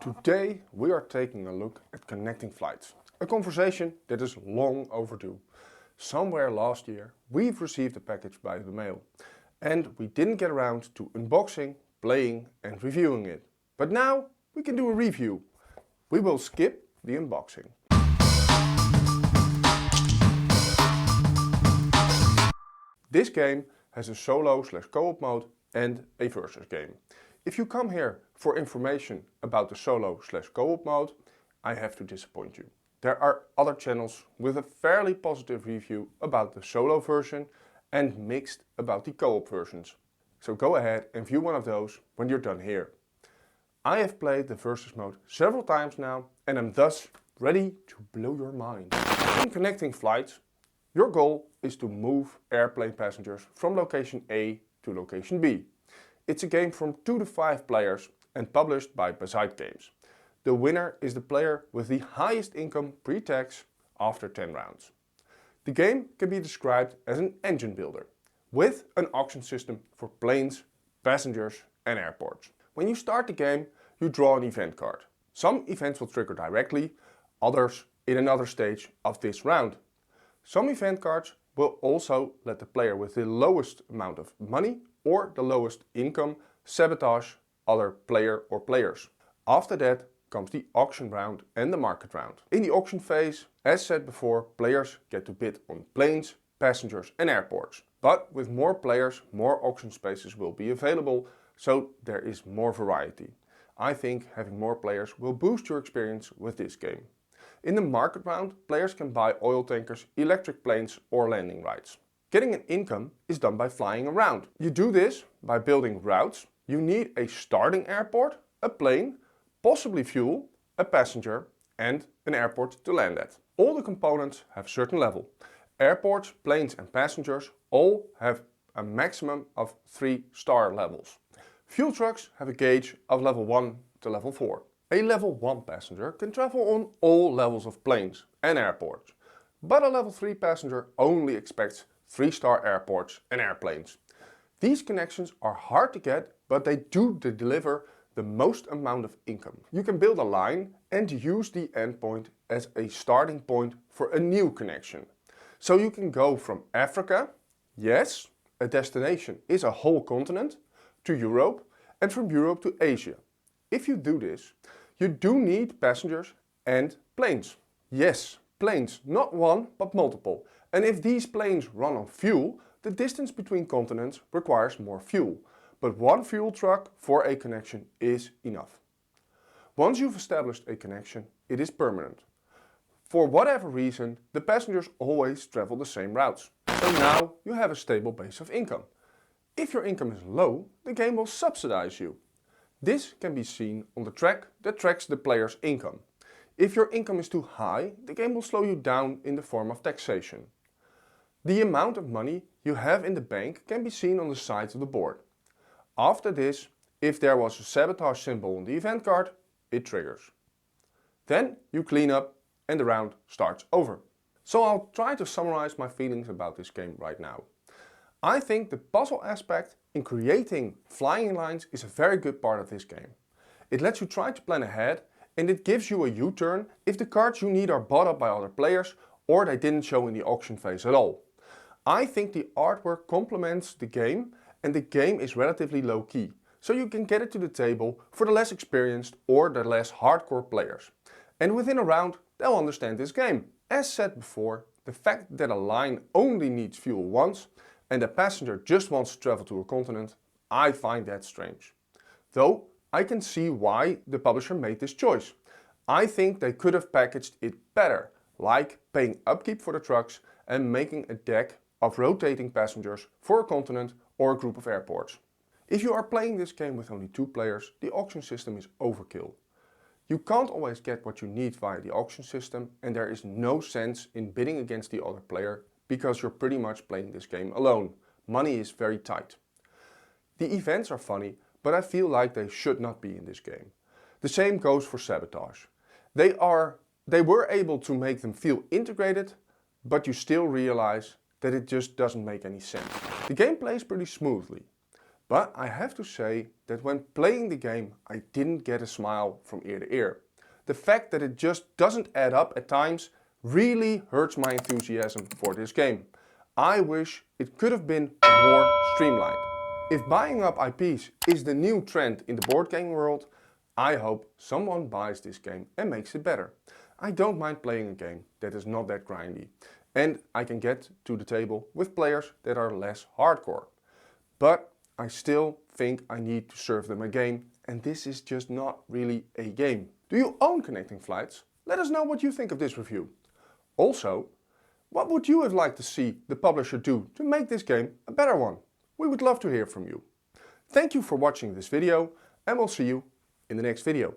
Today we are taking a look at Connecting Flights, a conversation that is long overdue. Somewhere last year we've received a package by the mail and we didn't get around to unboxing, playing and reviewing it. But now we can do a review. We will skip the unboxing. This game has a solo/co-op mode and a versus game. If you come here for information about the solo/co-op mode, I have to disappoint you. There are other channels with a fairly positive review about the solo version and mixed about the co-op versions. So go ahead and view one of those when you're done here. I have played the versus mode several times now and am thus ready to blow your mind. In Connecting Flights, your goal is to move airplane passengers from location A to location B. It's a game from 2 to 5 players and published by Bazzite games. The winner is the player with the highest income pre-tax after 10 rounds. The game can be described as an engine builder, with an auction system for planes, passengers and airports. When you start the game, you draw an event card. Some events will trigger directly, others in another stage of this round. Some event cards will also let the player with the lowest amount of money or the lowest income sabotage other player or players. After that comes the auction round and the market round. In the auction phase, as said before, players get to bid on planes, passengers and airports. But with more players, more auction spaces will be available, so there is more variety. I think having more players will boost your experience with this game. In the market round, players can buy oil tankers, electric planes or landing rights. Getting an income is done by flying around. You do this by building routes. You need a starting airport, a plane, possibly fuel, a passenger and an airport to land at. All the components have a certain level. Airports, planes and passengers all have a maximum of 3 star levels. Fuel trucks have a gauge of level 1 to level 4. A level 1 passenger can travel on all levels of planes and airports, but a level 3 passenger only expects 3-star airports and airplanes. These connections are hard to get, but they do deliver the most amount of income. You can build a line and use the endpoint as a starting point for a new connection. So you can go from Africa, yes, a destination is a whole continent, to Europe, and from Europe to Asia. If you do this, you do need passengers and planes. Yes, planes, not one but multiple. And if these planes run on fuel, the distance between continents requires more fuel. But one fuel truck for a connection is enough. Once you've established a connection, it is permanent. For whatever reason, the passengers always travel the same routes. So now you have a stable base of income. If your income is low, the game will subsidize you. This can be seen on the track that tracks the player's income. If your income is too high, the game will slow you down in the form of taxation. The amount of money you have in the bank can be seen on the sides of the board. After this, if there was a sabotage symbol on the event card, it triggers. Then you clean up and the round starts over. So I'll try to summarize my feelings about this game right now. I think the puzzle aspect in creating flying lines is a very good part of this game. It lets you try to plan ahead and it gives you a U-turn if the cards you need are bought up by other players or they didn't show in the auction phase at all. I think the artwork complements the game and the game is relatively low key, so you can get it to the table for the less experienced or the less hardcore players. And within a round they'll understand this game. As said before, the fact that a line only needs fuel once and a passenger just wants to travel to a continent, I find that strange. Though I can see why the publisher made this choice. I think they could have packaged it better, like paying upkeep for the trucks and making a deck of rotating passengers for a continent or a group of airports. If you are playing this game with only 2 players, the auction system is overkill. You can't always get what you need via the auction system and there is no sense in bidding against the other player because you're pretty much playing this game alone. Money is very tight. The events are funny, but I feel like they should not be in this game. The same goes for sabotage. They were able to make them feel integrated, but you still realize that it just doesn't make any sense. The game plays pretty smoothly, But I have to say that when playing the game, I didn't get a smile from ear to ear. The fact that it just doesn't add up at times really hurts my enthusiasm for this game. I wish it could have been more streamlined. If buying up IPs is the new trend in the board game world, I hope someone buys this game and makes it better. I don't mind playing a game that is not that grindy, and I can get to the table with players that are less hardcore. But I still think I need to serve them a game, and this is just not really a game. Do you own Connecting Flights? Let us know what you think of this review. Also, what would you have liked to see the publisher do to make this game a better one? We would love to hear from you. Thank you for watching this video, and we'll see you in the next video.